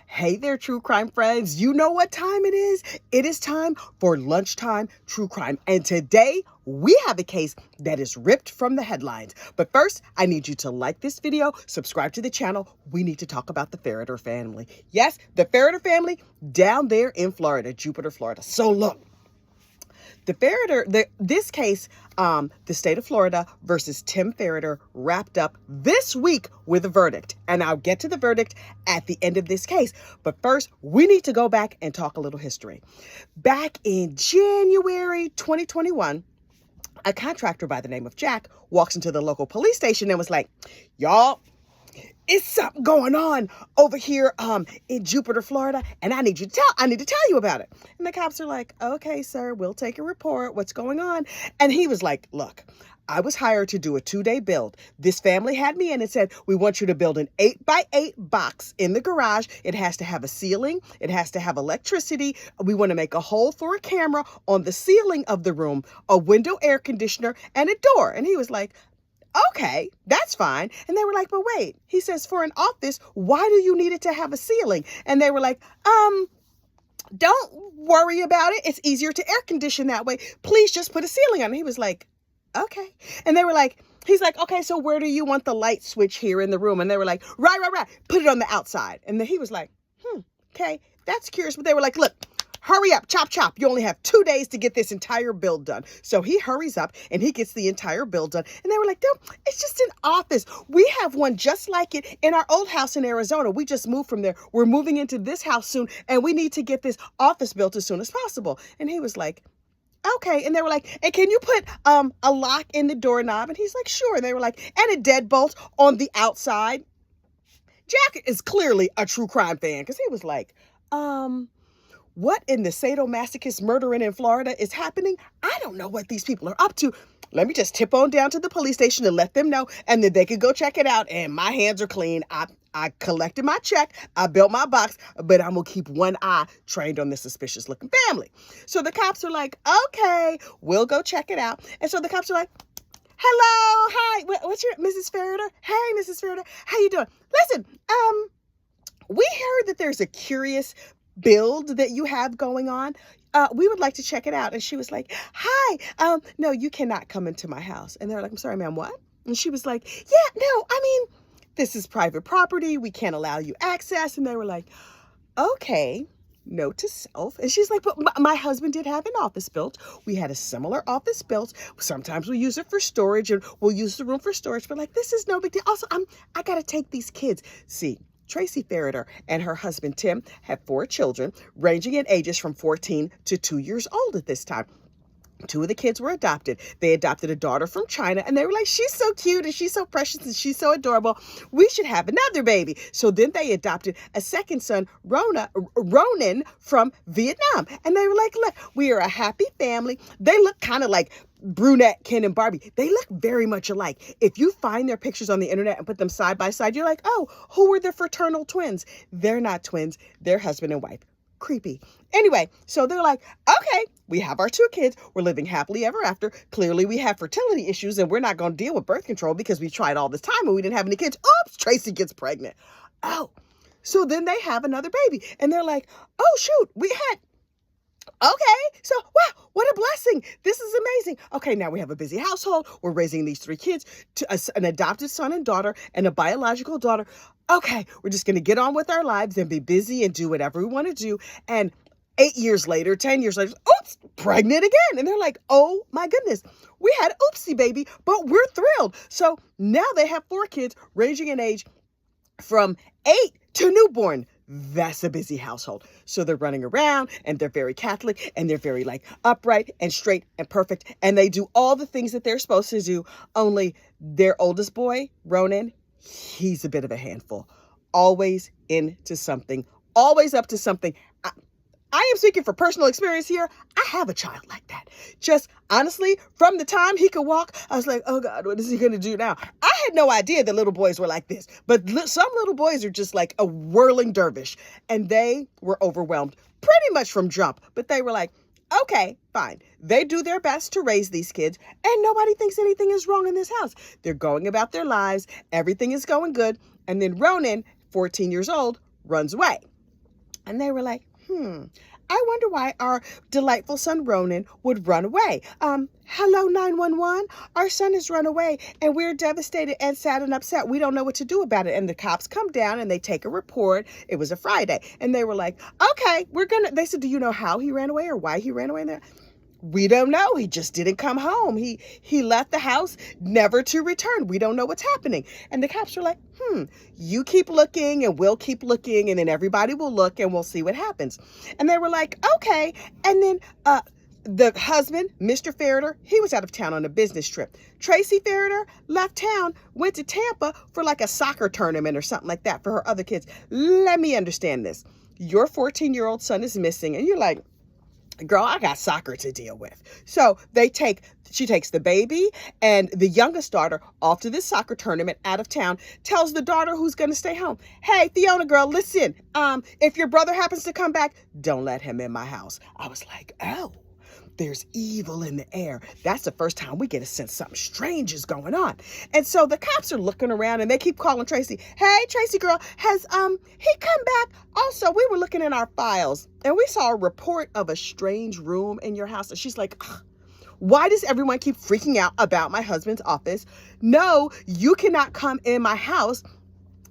Hey there, true crime friends. You know what time it is? It is time for lunchtime true crime. And today we have a case that is ripped from the headlines. But first, I need you to like this video, subscribe to the channel. We need to talk about the Ferriter family. Yes, the Ferriter family down there in Florida, Jupiter, Florida. So look. This case, the state of Florida versus Tim Ferriter, wrapped up this week with a verdict. And I'll get to the verdict at the end of this case. But first, we need to go back and talk a little history. Back in January 2021, a contractor by the name of Jack walks into the local police station and was like, y'all, it's something going on over here in Jupiter, Florida, and I need to tell you about it. And the cops are like, okay, sir, we'll take a report. What's going on? And he was like, look, I was hired to do a 2-day build. This family had me in and said, we want you to build an 8x8 box in the garage. It has to have a ceiling. It has to have electricity. We want to make a hole for a camera on the ceiling of the room, a window air conditioner, and a door. And he was like, okay, that's fine. And they were like, but wait, he says, for an office, why do you need it to have a ceiling? And they were like, don't worry about it. It's easier to air condition that way. Please just put a ceiling on. And he was like, okay. And they were like, he's like, okay, so where do you want the light switch here in the room? And they were like, right. Put it on the outside. And then he was like, okay, that's curious. But they were like, look, hurry up, chop. You only have 2 days to get this entire build done. So he hurries up and he gets the entire build done. And they were like, no, it's just an office. We have one just like it in our old house in Arizona. We just moved from there. We're moving into this house soon, and we need to get this office built as soon as possible. And he was like, okay. And they were like, and can you put a lock in the doorknob? And he's like, sure. And they were like, and a deadbolt on the outside. Jack is clearly a true crime fan because he was like, what in the sadomasochist murdering in Florida is happening? I don't know what these people are up to. Let me just tip on down to the police station and let them know, and then they could go check it out. And my hands are clean. I collected my check. I built my box, but I'm going to keep one eye trained on this suspicious looking family. So the cops are like, okay, we'll go check it out. And so the cops are like, hello, hi, what's your, Mrs. Ferriter? Hey, Mrs. Ferriter, how you doing? Listen, we heard that there's a curious build that you have going on. We would like to check it out. And she was like, hi, no, you cannot come into my house. And they're like, I'm sorry, ma'am, what? And she was like, yeah, no, I mean, this is private property. We can't allow you access. And they were like, okay, note to self. And she's like, but my husband did have an office built. We had a similar office built. Sometimes we use it for storage, and we'll use the room for storage. But like, this is no big deal. Also, I got to take these kids. See, Tracy Ferriter and her husband, Tim, have 4 children, ranging in ages from 14 to 2 years old at this time. 2 of the kids were adopted. They adopted a daughter from China, and they were like, she's so cute, and she's so precious, and she's so adorable. We should have another baby. So then they adopted a second son, Ronan, from Vietnam. And they were like, look, we are a happy family. They look kind of like brunette Ken and Barbie. They look very much alike. If you find their pictures on the internet and put them side by side, you're like, oh, who were the fraternal twins? They're not twins. They're husband and wife. Creepy. Anyway, so they're like, okay, we have our 2 kids. We're living happily ever after. Clearly, we have fertility issues, and we're not going to deal with birth control because we tried all this time and we didn't have any kids. Oops, Tracy gets pregnant. Oh, so then they have another baby, and they're like, oh, shoot, okay, so wow, what a blessing. This is amazing. Okay, now we have a busy household. We're raising these 3 kids, an adopted son and daughter and a biological daughter. Okay, we're just going to get on with our lives and be busy and do whatever we want to do. And 8 years later, 10 years later, oops, pregnant again. And they're like, oh my goodness, we had oopsie baby, but we're thrilled. So now they have 4 kids ranging in age from 8 to newborn. That's a busy household. So they're running around, and they're very Catholic, and they're very like upright and straight and perfect. And they do all the things that they're supposed to do. Only their oldest boy, Ronan, he's a bit of a handful. Always into something, always up to something. I am speaking for personal experience here. I have a child like that. Just honestly, from the time he could walk, I was like, oh God, what is he going to do now? I had no idea that little boys were like this, but some little boys are just like a whirling dervish, and they were overwhelmed pretty much from jump, but they were like, okay, fine. They do their best to raise these kids, and nobody thinks anything is wrong in this house. They're going about their lives. Everything is going good. And then Ronan, 14 years old, runs away. And they were like, I wonder why our delightful son Ronan would run away. Hello, 911. Our son has run away and we're devastated and sad and upset. We don't know what to do about it. And the cops come down and they take a report. It was a Friday. And they were like, okay, they said, do you know how he ran away or why he ran away? And we don't know. He just didn't come home. He left the house never to return. We don't know what's happening. And the cops were like, you keep looking and we'll keep looking and then everybody will look and we'll see what happens. And they were like, okay. And then the husband, Mr. Ferriter, he was out of town on a business trip. Tracy Ferriter left town, went to Tampa for like a soccer tournament or something like that for her other kids. Let me understand this. Your 14-year-old son is missing and you're like, girl, I got soccer to deal with. So she takes the baby and the youngest daughter off to this soccer tournament out of town, tells the daughter who's going to stay home, hey, Fiona girl, listen, if your brother happens to come back, don't let him in my house. I was like, oh, there's evil in the air. That's the first time we get a sense something strange is going on. And so the cops are looking around and they keep calling Tracy. Hey, Tracy girl, has he come back? Also, we were looking in our files and we saw a report of a strange room in your house. And she's like, why does everyone keep freaking out about my husband's office? No, you cannot come in my house.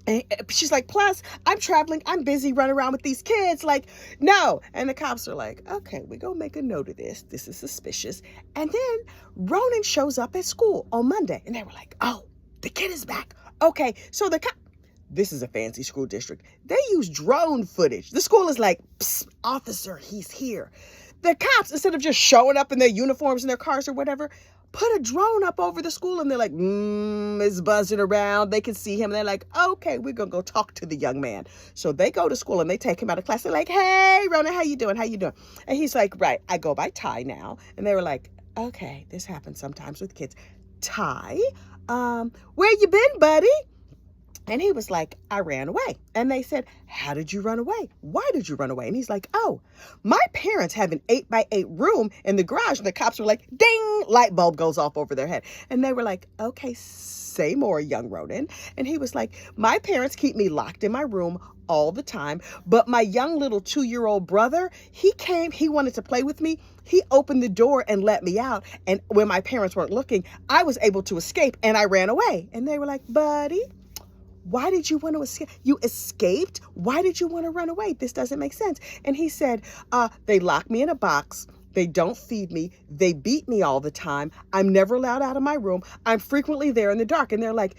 And she's like, plus, I'm traveling. I'm busy running around with these kids. Like, no. And the cops are like, okay, we're going to make a note of this. This is suspicious. And then Ronan shows up at school on Monday. And they were like, oh, the kid is back. Okay, so this is a fancy school district. They use drone footage. The school is like, psst, officer, he's here. The cops, instead of just showing up in their uniforms and their cars or whatever, put a drone up over the school and they're like, it's buzzing around. They can see him. And they're like, okay, we're going to go talk to the young man. So they go to school and they take him out of class. They're like, hey, Ronan, how you doing? How you doing? And he's like, right, I go by Ty now. And they were like, okay, this happens sometimes with kids. Ty, where you been, buddy? And he was like, I ran away. And they said, how did you run away? Why did you run away? And he's like, oh, my parents have an 8x8 room in the garage. And the cops were like, ding, light bulb goes off over their head. And they were like, okay, say more, young Ronan. And he was like, my parents keep me locked in my room all the time. But my young little 2-year-old brother, he wanted to play with me. He opened the door and let me out. And when my parents weren't looking, I was able to escape and I ran away. And they were like, buddy, why did you want to escape? You escaped? Why did you want to run away? This doesn't make sense. And he said, they lock me in a box. They don't feed me. They beat me all the time. I'm never allowed out of my room. I'm frequently there in the dark. And they're like,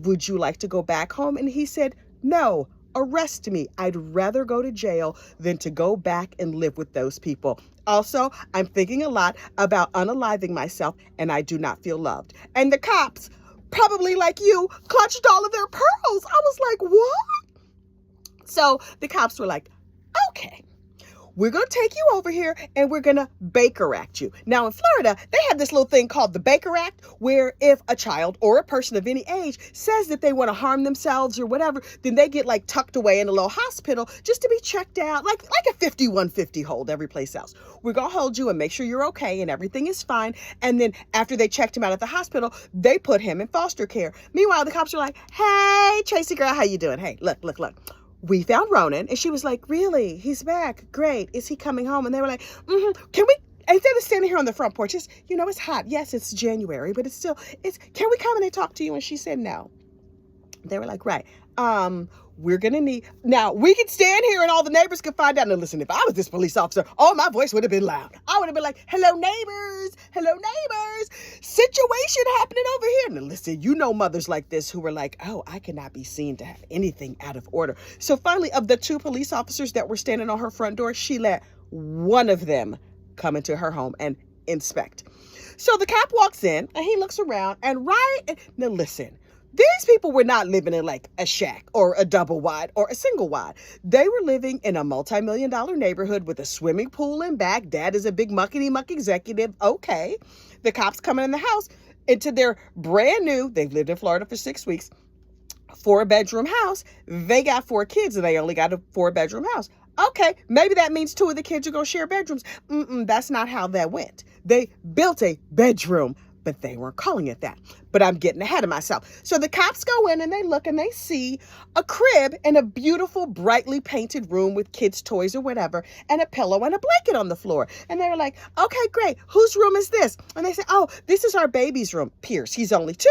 would you like to go back home? And he said, no, arrest me. I'd rather go to jail than to go back and live with those people. Also, I'm thinking a lot about unaliving myself and I do not feel loved. And the cops, probably like you, clutched all of their pearls. I was like, what? So the cops were like, okay, we're going to take you over here and we're going to Baker Act you. Now in Florida, they have this little thing called the Baker Act, where if a child or a person of any age says that they want to harm themselves or whatever, then they get like tucked away in a little hospital just to be checked out, like a 5150 hold every place else. We're going to hold you and make sure you're okay and everything is fine. And then after they checked him out at the hospital, they put him in foster care. Meanwhile, the cops are like, hey, Tracy girl, how you doing? Hey, look. We found Ronan. And she was like, really? He's back. Great. Is he coming home? And they were like, can we, instead of standing here on the front porch, it's hot. Yes, it's January, but can we come in and talk to you? And she said, no. They were like, right. We're going to need, now we can stand here and all the neighbors can find out. Now listen, if I was this police officer, my voice would have been loud. I would have been like, hello neighbors, situation happening over here. Now listen, mothers like this who were like, oh, I cannot be seen to have anything out of order. So finally, of the 2 police officers that were standing on her front door, she let one of them come into her home and inspect. So the cop walks in and he looks around now listen, these people were not living in like a shack or a double wide or a single wide. They were living in a multi-million-dollar neighborhood with a swimming pool in back. Dad is a big muckety-muck executive. Okay. The cops coming in the house into their brand new, they've lived in Florida for 6 weeks, 4-bedroom house. They got 4 kids and they only got a 4-bedroom house. Okay, maybe that means 2 of the kids are going to share bedrooms. That's not how that went. They built a bedroom but they weren't calling it that. But I'm getting ahead of myself. So the cops go in and they look and they see a crib in a beautiful, brightly painted room with kids' toys or whatever, and a pillow and a blanket on the floor. And they're like, okay, great. Whose room is this? And they say, oh, this is our baby's room. Pierce, he's only 2.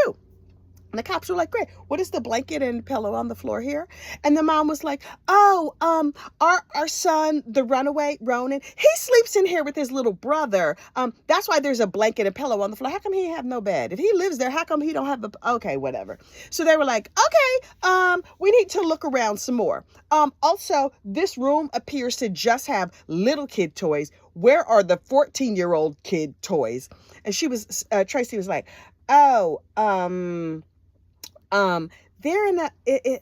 And the cops were like, great, what is the blanket and pillow on the floor here? And the mom was like, oh, our son, the runaway, Ronan, he sleeps in here with his little brother. That's why there's a blanket and pillow on the floor. How come he have no bed? If he lives there, how come he don't have okay, whatever. So they were like, okay, we need to look around some more. Also, this room appears to just have little kid toys. Where are the 14-year-old kid toys? And Tracy was like, oh, they're in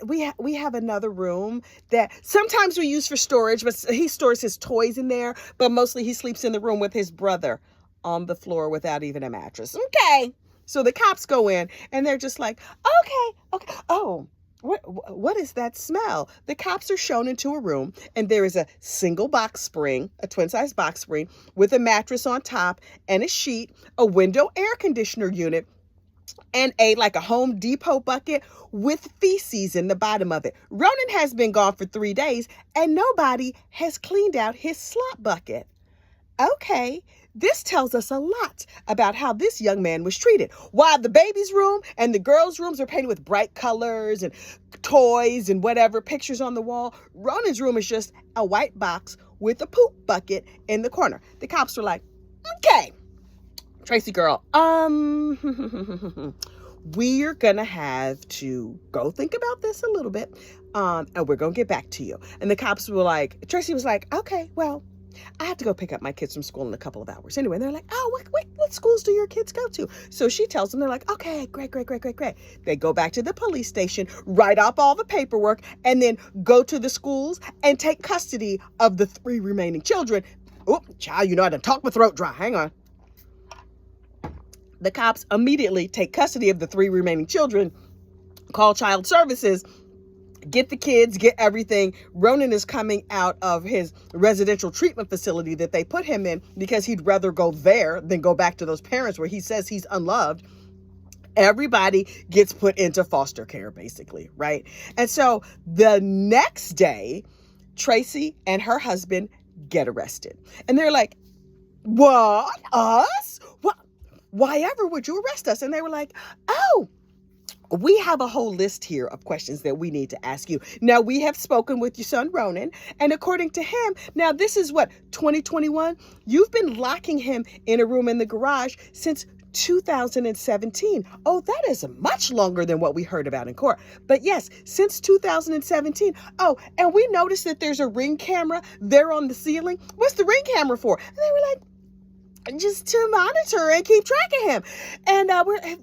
we have another room that sometimes we use for storage, but he stores his toys in there, but mostly he sleeps in the room with his brother on the floor without even a mattress. Okay. So the cops go in and they're just like, okay. Oh, what is that smell? The cops are shown into a room and there is a single box spring, a twin-size box spring with a mattress on top and a sheet, a window air conditioner unit, and a Home Depot bucket with feces in the bottom of it. Ronan has been gone for 3 days and nobody has cleaned out his slop bucket. Okay, this tells us a lot about how this young man was treated. While the baby's room and the girls' rooms are painted with bright colors and toys and whatever, pictures on the wall, Ronan's room is just a white box with a poop bucket in the corner. The cops were like, okay, Tracy girl, we're gonna have to go think about this a little bit, and we're gonna get back to you. And the cops were like, Tracy was like, okay, well, I have to go pick up my kids from school in a couple of hours. Anyway, and they're like, oh, what schools do your kids go to? So she tells them, they're like, okay, great. They go back to the police station, write up all the paperwork, and then go to the schools and take custody of the 3 remaining children. Oh, child, I done talked my throat dry. Hang on. The cops immediately take custody of the 3 remaining children, call child services, get the kids, get everything. Ronan is coming out of his residential treatment facility that they put him in because he'd rather go there than go back to those parents where he says he's unloved. Everybody gets put into foster care, basically, right? And so the next day, Tracy and her husband get arrested. And they're like, what? Us? What? Why ever would you arrest us? And they were like, oh, we have a whole list here of questions that we need to ask you. Now, we have spoken with your son, Ronan, and according to him, now this is 2021? You've been locking him in a room in the garage since 2017. Oh, that is much longer than what we heard about in court. But yes, since 2017. Oh, and we noticed that there's a Ring camera there on the ceiling. What's the Ring camera for? And they were like, just to monitor and keep track of him. And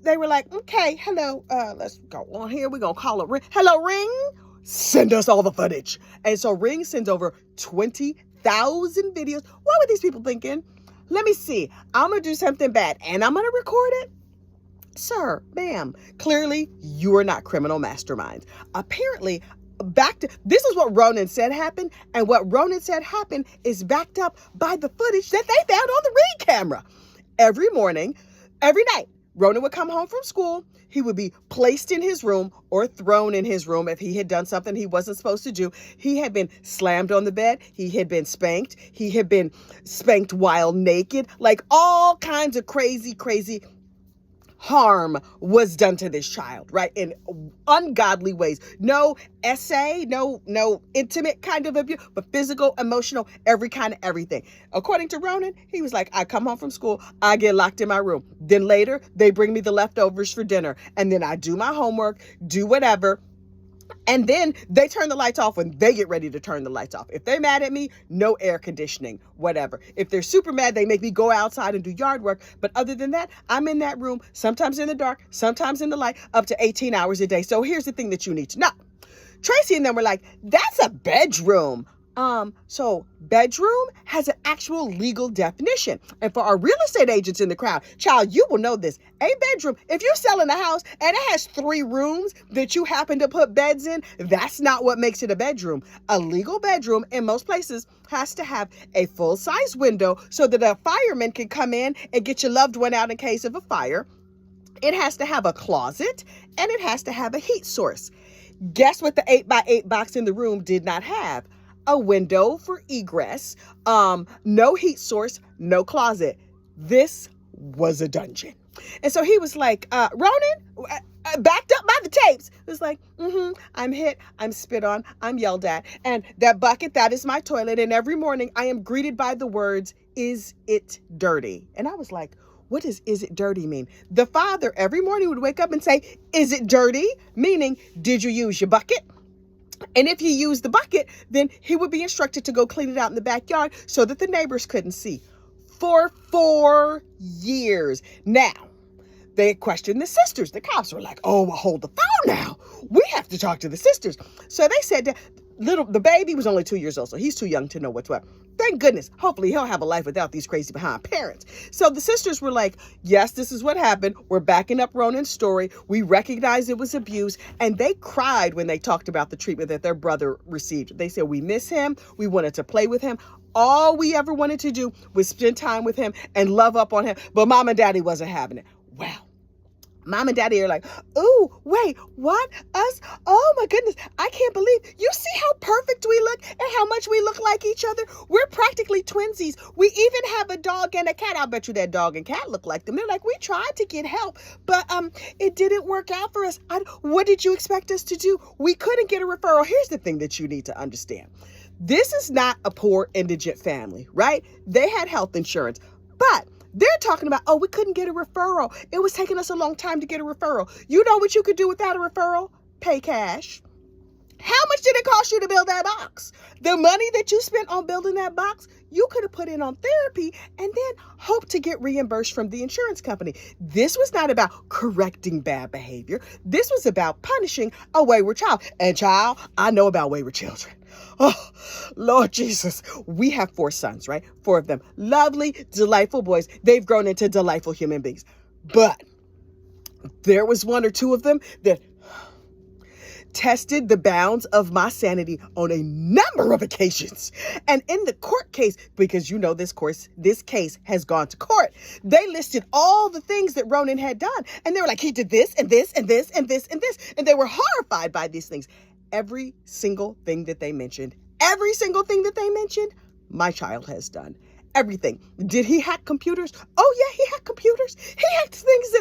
they were like, okay, hello, let's go on here. We're going to call it Ring. Hello, Ring, send us all the footage. And so Ring sends over 20,000 videos. What were these people thinking? Let me see. I'm going to do something bad and I'm going to record it. Sir, ma'am, clearly you are not criminal masterminds. Apparently, this is what Ronan said happened, and what Ronan said happened is backed up by the footage that they found on the Ring camera. Every morning, every night, Ronan would come home from school. He would be placed in his room or thrown in his room if he had done something he wasn't supposed to do. He had been slammed on the bed. He had been spanked. He had been spanked while naked. Like all kinds of crazy harm was done to this child, right? In ungodly ways. No essay, no intimate kind of abuse, but physical, emotional, every kind of everything. According to Ronan, he was like, I come home from school, I get locked in my room. Then later, they bring me the leftovers for dinner. And then I do my homework, do whatever. And then they turn the lights off when they get ready to turn the lights off. If they're mad at me, no air conditioning, whatever. If they're super mad, they make me go outside and do yard work. But other than that, I'm in that room, sometimes in the dark, sometimes in the light, up to 18 hours a day. So here's the thing that you need to know. Tracy and them were like, that's a bedroom. So bedroom has an actual legal definition. And for our real estate agents in the crowd, child, you will know this. A bedroom, if you're selling a house and it has 3 rooms that you happen to put beds in, that's not what makes it a bedroom. A legal bedroom in most places has to have a full-size window so that a fireman can come in and get your loved one out in case of a fire. It has to have a closet and it has to have a heat source. Guess what the 8x8 box in the room did not have? A window for egress, no heat source, no closet. This was a dungeon. And so he was like, Ronan, backed up by the tapes. It was like, I'm hit, I'm spit on, I'm yelled at. And that bucket, that is my toilet. And every morning I am greeted by the words, is it dirty? And I was like, what does "is it dirty" mean? The father every morning would wake up and say, is it dirty? Meaning, did you use your bucket? And if he used the bucket, then he would be instructed to go clean it out in the backyard so that the neighbors couldn't see. For 4 years. Now, they questioned the sisters. The cops were like, oh, well, hold the phone now. We have to talk to the sisters. So they said that the baby was only 2 years old, so he's too young to know what's what. Thank goodness. Hopefully he'll have a life without these crazy behind parents. So the sisters were like, yes, this is what happened. We're backing up Ronan's story. We recognize it was abuse. And they cried when they talked about the treatment that their brother received. They said, we miss him. We wanted to play with him. All we ever wanted to do was spend time with him and love up on him. But mom and daddy wasn't having it. Well, mom and daddy are like, oh, wait, what? Us? Oh my goodness. I can't believe. You see how perfect we look and how much we look like each other? We're practically twinsies. We even have a dog and a cat. I'll bet you that dog and cat look like them. They're like, we tried to get help, but it didn't work out for us. What did you expect us to do? We couldn't get a referral. Here's the thing that you need to understand. This is not a poor indigent family, right? They had health insurance, but they're talking about, oh, we couldn't get a referral. It was taking us a long time to get a referral. You know what you could do without a referral? Pay cash. How much did it cost you to build that box? The money that you spent on building that box, you could have put in on therapy and then hope to get reimbursed from the insurance company. This was not about correcting bad behavior. This was about punishing a wayward child. And child, I know about wayward children. Oh, Lord Jesus. We have 4 sons, right? 4 of them. Lovely, delightful boys. They've grown into delightful human beings. But there was 1 or 2 of them that tested the bounds of my sanity on a number of occasions. And in the court case, because you know this case has gone to court, they listed all the things that Ronan had done. And they were like, he did this and this and this and this and this. And they were horrified by these things. Every single thing that they mentioned, my child has done. Everything. Did he hack computers? Oh yeah, he hacked computers. He hacked things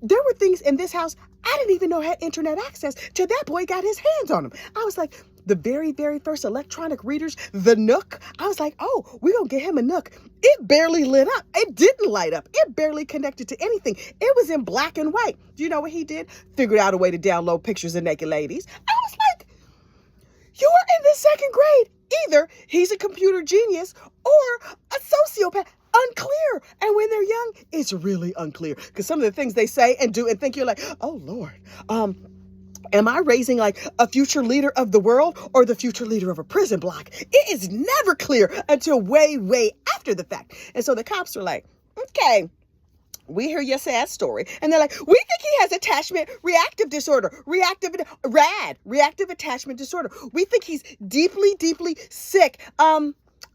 there were things in this house I didn't even know had internet access till that boy got his hands on them. I was like, the very, very first electronic readers, the Nook. I was like, oh, we're going to get him a Nook. It barely lit up. It didn't light up. It barely connected to anything. It was in black and white. Do you know what he did? Figured out a way to download pictures of naked ladies. I was like, you are in the 2nd grade. Either he's a computer genius or a sociopath. Unclear. And when they're young, it's really unclear. Because some of the things they say and do and think, you're like, oh, Lord, am I raising like a future leader of the world or the future leader of a prison block? It is never clear until way, way after the fact. And so the cops were like, okay, we hear your sad story. And they're like, we think he has attachment reactive disorder, reactive attachment disorder. We think he's deeply, deeply sick.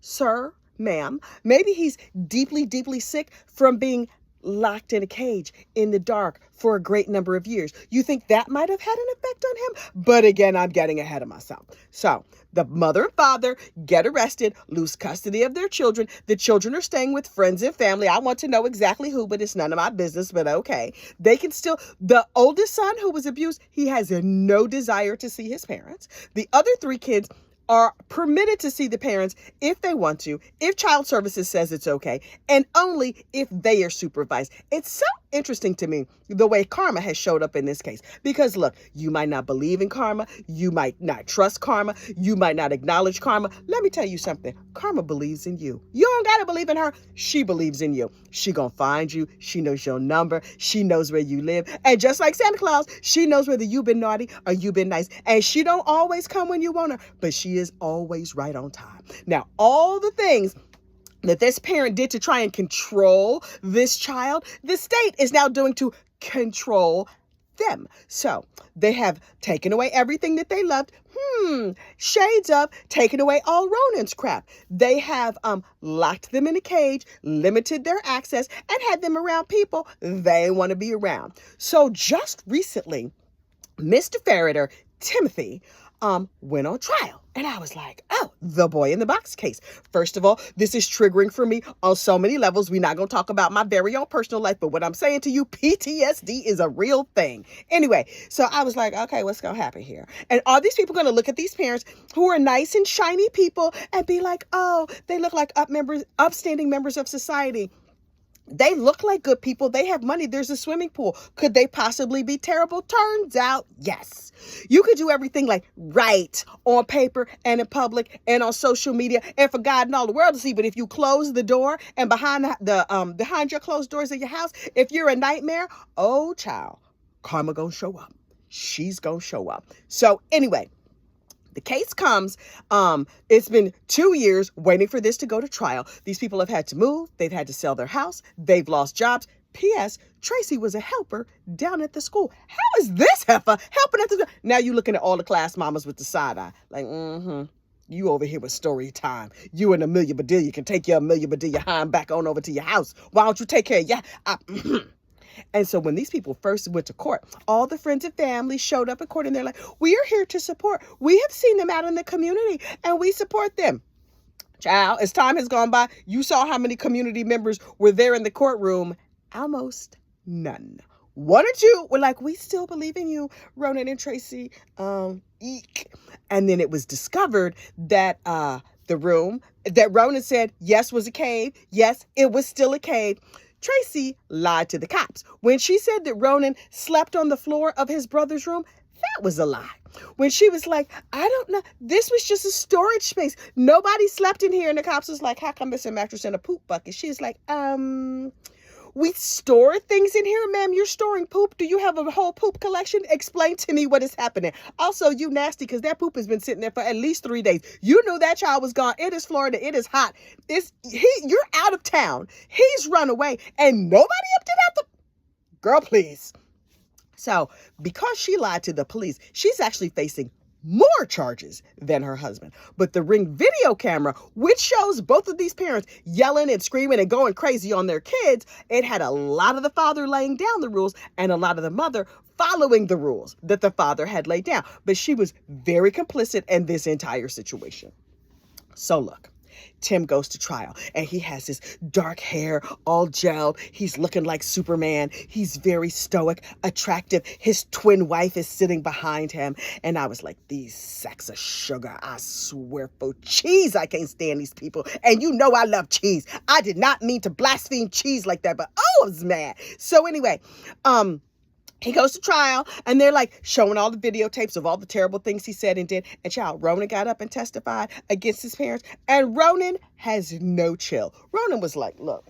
Sir, ma'am, maybe he's deeply, deeply sick from being locked in a cage in the dark for a great number of years. You think that might have had an effect on him? But again, I'm getting ahead of myself. So the mother and father get arrested, lose custody of their children. The children are staying with friends and family. I want to know exactly who, but it's none of my business, but okay. They can still, the oldest son who was abused, he has no desire to see his parents. The other 3 kids are permitted to see the parents if they want to, if child services says it's okay, and only if they are supervised. It's so interesting to me the way karma has showed up in this case. Because look, you might not believe in karma. You might not trust karma. You might not acknowledge karma. Let me tell you something. Karma believes in you. You don't got to believe in her. She believes in you. She gonna find you. She knows your number. She knows where you live. And just like Santa Claus, she knows whether you've been naughty or you've been nice. And she don't always come when you want her, but she is always right on time. Now, all the things that this parent did to try and control this child, the state is now doing to control them. So they have taken away everything that they loved. Shades of taking away all Ronan's crap. They have locked them in a cage, limited their access, and had them around people they want to be around. So just recently, Mr. Ferriter, Timothy, went on trial. And I was like, oh, the boy in the box case. First of all, this is triggering for me on so many levels. We're not going to talk about my very own personal life, but what I'm saying to you, PTSD is a real thing. Anyway, so I was like, okay, what's going to happen here? And are these people going to look at these parents who are nice and shiny people and be like, oh, they look like upstanding members of society? They look like good people. They have money. There's a swimming pool. Could they possibly be terrible? Turns out, yes. You could do everything like right on paper and in public and on social media and for God and all the world to see. But if you close the door and behind your closed doors of your house, if you're a nightmare, oh child, karma gonna show up. She's gonna show up. So anyway, the case comes, it's been 2 years waiting for this to go to trial. These people have had to move. They've had to sell their house. They've lost jobs. P.S. Tracy was a helper down at the school. How is this heifer helping at the school? Now you're looking at all the class mamas with the side eye. Like, you over here with story time. You and Amelia Bedelia can take your Amelia Bedelia hind back on over to your house. Why don't you take care of And so when these people first went to court, all the friends and family showed up in court and they're like, we are here to support. We have seen them out in the community and we support them. Child, as time has gone by, you saw how many community members were there in the courtroom. Almost none. One or two were like, we still believe in you, Ronan and Tracy. Eek. And then it was discovered that the room that Ronan said, yes, was a cave. Yes, it was still a cave. Tracy lied to the cops. When she said that Ronan slept on the floor of his brother's room, that was a lie. When she was like, I don't know, this was just a storage space. Nobody slept in here. And the cops was like, how come it's a mattress and a poop bucket? She's like, we store things in here, ma'am. You're storing poop. Do you have a whole poop collection? Explain to me what is happening. Also, you nasty, because that poop has been sitting there for at least 3 days. You knew that child was gone. It is Florida. It is hot. You're out of town. He's run away, and nobody emptied out the... Girl, please. So, because she lied to the police, she's actually facing more charges than her husband. But the Ring video camera, which shows both of these parents yelling and screaming and going crazy on their kids, it had a lot of the father laying down the rules and a lot of the mother following the rules that the father had laid down. But she was very complicit in this entire situation. So look, Tim goes to trial and he has his dark hair all gelled. He's looking like Superman. He's very stoic, attractive. His twin wife is sitting behind him. And I was like, these sacks of sugar, I swear for cheese, I can't stand these people. And you know I love cheese. I did not mean to blaspheme cheese like that, but I was mad. So anyway, he goes to trial and they're like showing all the videotapes of all the terrible things he said and did. And child, Ronan got up and testified against his parents. And Ronan has no chill. Ronan was like, look,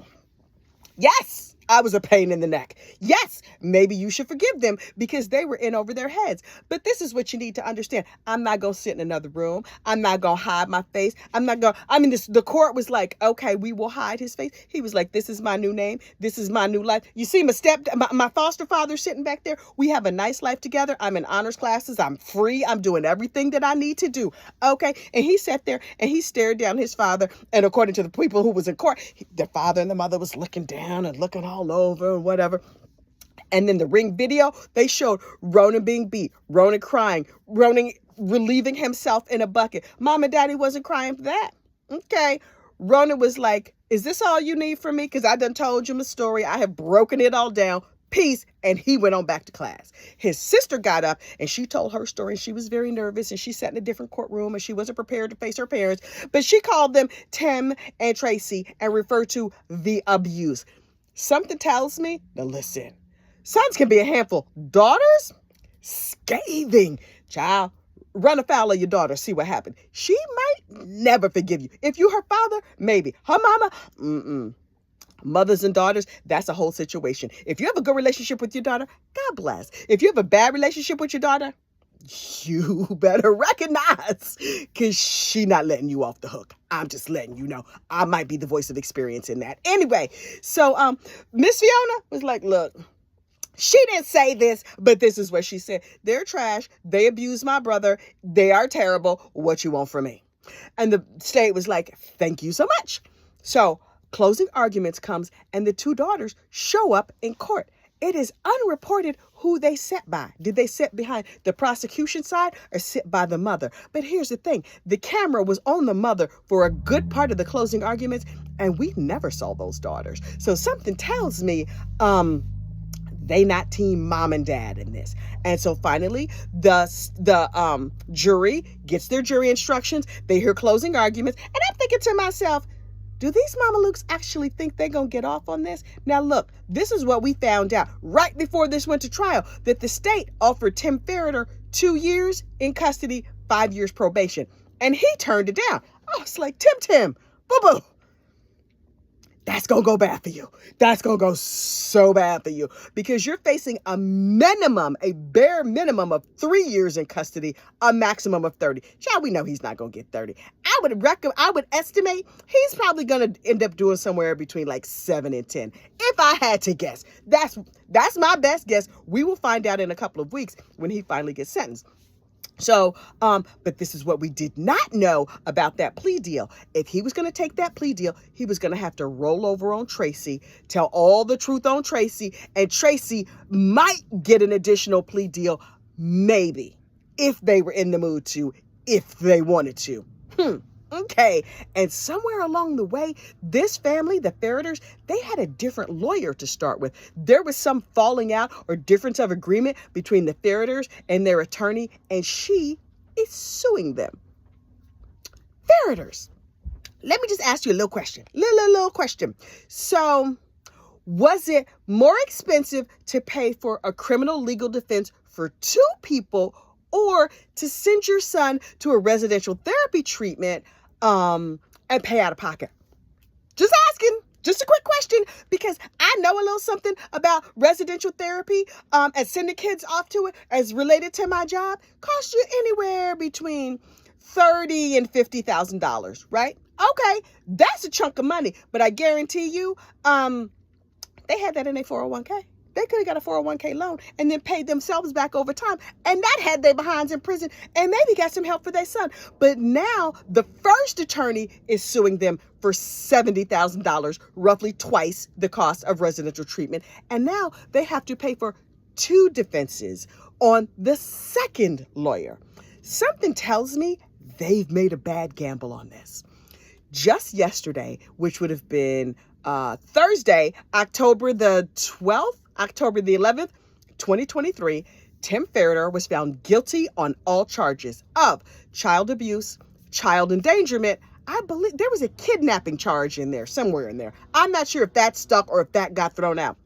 yes, I was a pain in the neck. Yes, maybe you should forgive them because they were in over their heads. But this is what you need to understand. I'm not going to sit in another room. I'm not going to hide my face. The court was like, okay, we will hide his face. He was like, this is my new name. This is my new life. You see my foster father sitting back there. We have a nice life together. I'm in honors classes. I'm free. I'm doing everything that I need to do. Okay. And he sat there and he stared down his father. And according to the people who was in court, the father and the mother was looking down and looking all over and whatever. And then the Ring video, they showed Ronan being beat, Ronan crying, Ronan relieving himself in a bucket. Mom and Daddy wasn't crying for that. Okay. Ronan was like, is this all you need from me? Because I done told you my story. I have broken it all down. Peace. And he went on back to class. His sister got up and she told her story. And she was very nervous and she sat in a different courtroom and she wasn't prepared to face her parents. But she called them Tim and Tracy and referred to the abuse. Something tells me, now listen, sons can be a handful. Daughters, scathing. Child, run afoul of your daughter, see what happened. She might never forgive you. If you her father, maybe. Her mama, Mothers and daughters, that's a whole situation. If you have a good relationship with your daughter, God bless. If you have a bad relationship with your daughter, you better recognize, because she not letting you off the hook. I'm just letting you know. I might be the voice of experience in that. Anyway, so Miss Fiona was like, look, She didn't say this, but this is what she said. They're trash. They abused my brother. They are terrible. What you want from me? And the state was like, thank you so much. So closing arguments comes and the two daughters show up in court. It is unreported who they sat by. Did they sit behind the prosecution side or sit by the mother? But here's the thing. The camera was on the mother for a good part of the closing arguments, and we never saw those daughters. So something tells me, they not team mom and dad in this. And so finally, the jury gets their jury instructions. They hear closing arguments. And I'm thinking to myself, do these Mamalukes actually think they're going to get off on this? Now, look, this is what we found out right before this went to trial, that the state offered Tim Ferriter 2 years in custody, 5 years probation. And he turned it down. Oh, it's like, Tim, boo-boo. That's going to go bad for you. That's going to go so bad for you because you're facing a bare minimum of 3 years in custody, a maximum of 30. Child, we know he's not going to get 30. I would estimate he's probably going to end up doing somewhere between like 7 and 10. If I had to guess, that's my best guess. We will find out in a couple of weeks when he finally gets sentenced. So, but this is what we did not know about that plea deal. If he was going to take that plea deal, he was going to have to roll over on Tracy, tell all the truth on Tracy, and Tracy might get an additional plea deal, maybe, if they were in the mood to, if they wanted to. Okay. And somewhere along the way, this family, the Ferriters, they had a different lawyer to start with. There was some falling out or difference of agreement between the Ferriters and their attorney, and she is suing them. Ferriters, let me just ask you a little question. Little question. So, was it more expensive to pay for a criminal legal defense for 2 people or to send your son to a residential therapy treatment and pay out of pocket? Just asking. Just a quick question, because I know a little something about residential therapy and sending kids off to it as related to my job. Costs you anywhere between $30,000 and $50,000, right? Okay, that's a chunk of money, but I guarantee you, they had that in their 401k. They could have got a 401k loan and then paid themselves back over time. And that had their behinds in prison and maybe got some help for their son. But now the first attorney is suing them for $70,000, roughly twice the cost of residential treatment. And now they have to pay for 2 defenses on the second lawyer. Something tells me they've made a bad gamble on this. Just yesterday, which would have been Thursday, October the 11th, 2023, Tim Ferriter was found guilty on all charges of child abuse, child endangerment. I believe there was a kidnapping charge in there, somewhere in there. I'm not sure if that stuck or if that got thrown out.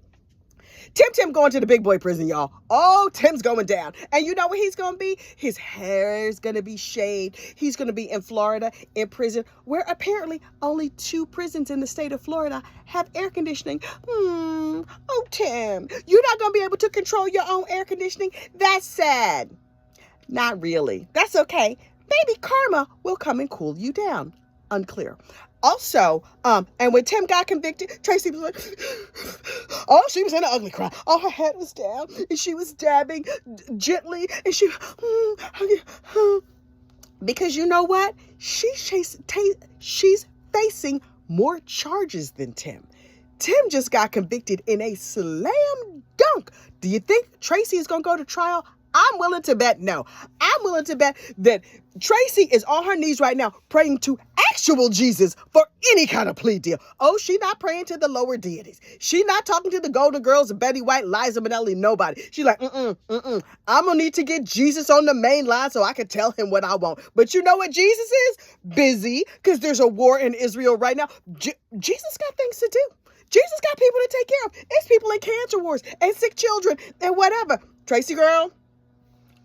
Tim going to the big boy prison, y'all. Oh, Tim's going down. And you know what he's going to be? His hair is going to be shaved. He's going to be in Florida in prison, where apparently only 2 prisons in the state of Florida have air conditioning. Oh, Tim, you're not going to be able to control your own air conditioning? That's sad. Not really. That's okay. Maybe karma will come and cool you down. Unclear. Also, and when Tim got convicted, Tracy was like, oh, she was in an ugly cry. Oh, her head was down, and she was dabbing gently, and because you know what? She's facing more charges than Tim. Tim just got convicted in a slam dunk. Do you think Tracy is going to go to trial? I'm willing to bet no. I'm willing to bet that Tracy is on her knees right now praying to actual Jesus for any kind of plea deal. Oh, she not praying to the lower deities. She not talking to the Golden Girls, Betty White, Liza Minnelli, nobody. She like, I'm going to need to get Jesus on the main line so I can tell him what I want. But you know what Jesus is? Busy, because there's a war in Israel right now. Jesus got things to do. Jesus got people to take care of. It's people in cancer wards and sick children and whatever. Tracy girl,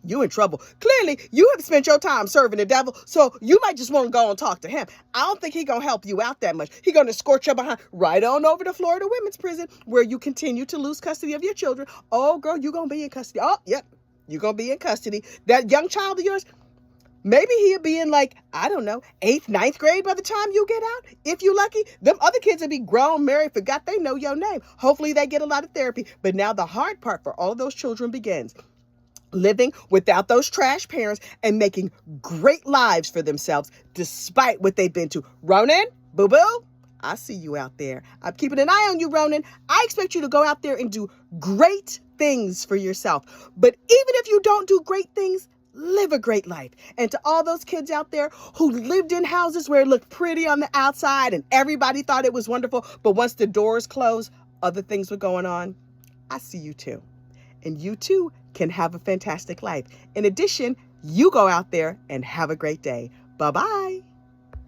you in trouble. Clearly, you have spent your time serving the devil, so you might just want to go and talk to him. I don't think he's going to help you out that much. He's going to escort you behind right on over to Florida Women's Prison, where you continue to lose custody of your children. Oh, girl, you're going to be in custody. Oh, yep, you're going to be in custody. That young child of yours, Maybe he'll be in like, I don't know, 8th, 9th grade by the time you get out. If you lucky, them other kids will be grown, married, forgot they know your name. Hopefully they get a lot of therapy. But now the hard part for all of those children begins. Living without those trash parents and making great lives for themselves despite what they've been to. Ronan, boo-boo, I see you out there. I'm keeping an eye on you, Ronan. I expect you to go out there and do great things for yourself. But even if you don't do great things, live a great life. And to all those kids out there who lived in houses where it looked pretty on the outside and everybody thought it was wonderful, but once the doors closed, other things were going on, I see you too. And you too can have a fantastic life. In addition, you go out there and have a great day. Bye-bye.